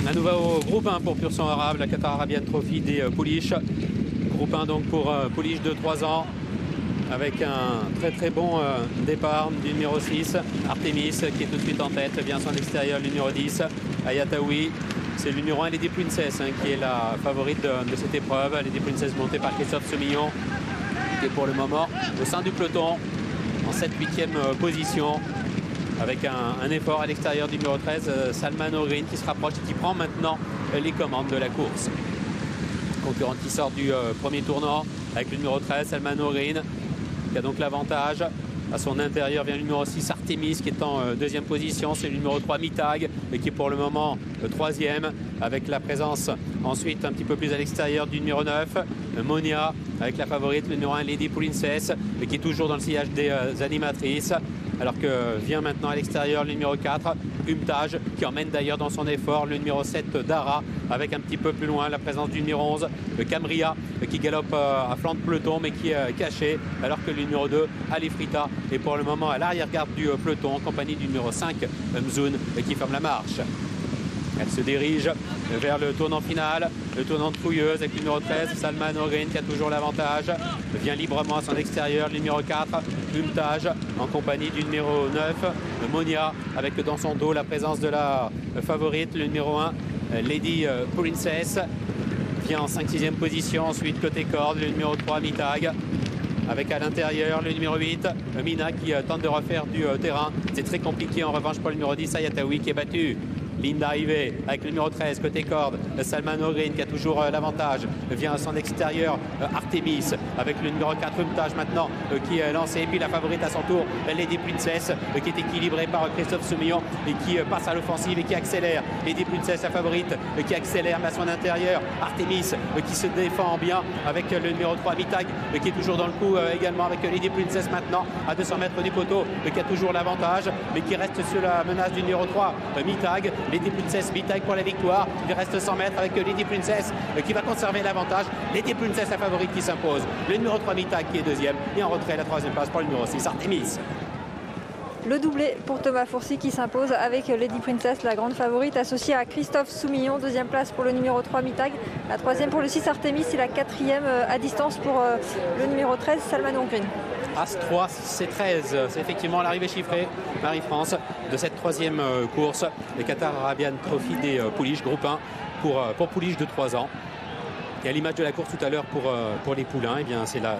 Un nouveau groupe 1 pour Pur Sang Arabe, la Qatar Arabian Trophy des pouliches. Groupe 1 donc pour pouliche de 3 ans, avec un très bon départ du numéro 6, Artemis, qui est tout de suite en tête, vient son extérieur, le numéro 10, Ayataoui. C'est le numéro 1, Lady Princess, qui est la favorite de cette épreuve. Lady Princess montée par Christophe Soumillon, qui est pour le moment au sein du peloton, en 7-8e position, avec un effort à l'extérieur du numéro 13, Salman Green, qui se rapproche et qui prend maintenant les commandes de la course. Concurrent qui sort du premier tournant avec le numéro 13, Salman Green, qui a donc l'avantage. À son intérieur vient le numéro 6, Artemis, qui est en deuxième position. C'est le numéro 3, Mitag, qui est pour le moment troisième, avec la présence ensuite un petit peu plus à l'extérieur du numéro 9, Monia, avec la favorite, le numéro 1, Lady Princess, qui est toujours dans le sillage des animatrices. Alors que vient maintenant à l'extérieur le numéro 4, Umtaj, qui emmène d'ailleurs dans son effort le numéro 7, Dara, avec un petit peu plus loin la présence du numéro 11, Camria, qui galope à flanc de peloton mais qui est caché, alors que le numéro 2, Alifrita, est pour le moment à l'arrière-garde du peloton en compagnie du numéro 5, Mzoun, qui ferme la marche. Elle se dirige vers le tournant final, le tournant de Fouilleuse avec le numéro 13, Salman Green, qui a toujours l'avantage. Vient librement à son extérieur, le numéro 4, Umtaj, en compagnie du numéro 9, Monia, avec dans son dos la présence de la favorite, le numéro 1, Lady Princess. Vient en 5-6e position, ensuite côté corde, le numéro 3, Mitag. Avec à l'intérieur le numéro 8, Mina, qui tente de refaire du terrain. C'est très compliqué en revanche pour le numéro 10, Ayataoui, qui est battu. Ligne d'arrivée avec le numéro 13 côté corde, Salman Green, qui a toujours l'avantage, vient à son extérieur, Artemis avec le numéro 4, Umtaj maintenant, qui est lancé, et puis la favorite à son tour, Lady Princess, qui est équilibrée par Christophe Soumillon et qui passe à l'offensive et qui accélère. Lady Princess, la favorite, qui accélère, mais à son intérieur, Artemis, qui se défend bien avec le numéro 3, Mitag, qui est toujours dans le coup également, avec Lady Princess maintenant à 200 mètres du poteau, qui a toujours l'avantage, mais qui reste sur la menace du numéro 3, Mitag. Lady Princess, Mitag pour la victoire. Il reste 100 mètres avec Lady Princess qui va conserver l'avantage. Lady Princess, la favorite, qui s'impose. Le numéro 3, Mitag, qui est deuxième. Et en retrait, la troisième place pour le numéro 6, Artemis. Le doublé pour Thomas Fourcy qui s'impose avec Lady Princess, la grande favorite, associée à Christophe Soumillon. Deuxième place pour le numéro 3, Mitag. La troisième pour le 6, Artemis. Et la quatrième à distance pour le numéro 13, Salman Green. As-3, C13, c'est effectivement l'arrivée chiffrée, Marie-France, de cette troisième course, les Qatar Arabian Trophy des pouliches, groupe 1 pour pouliches de 3 ans. Et à l'image de la course tout à l'heure pour les poulains, eh bien c'est la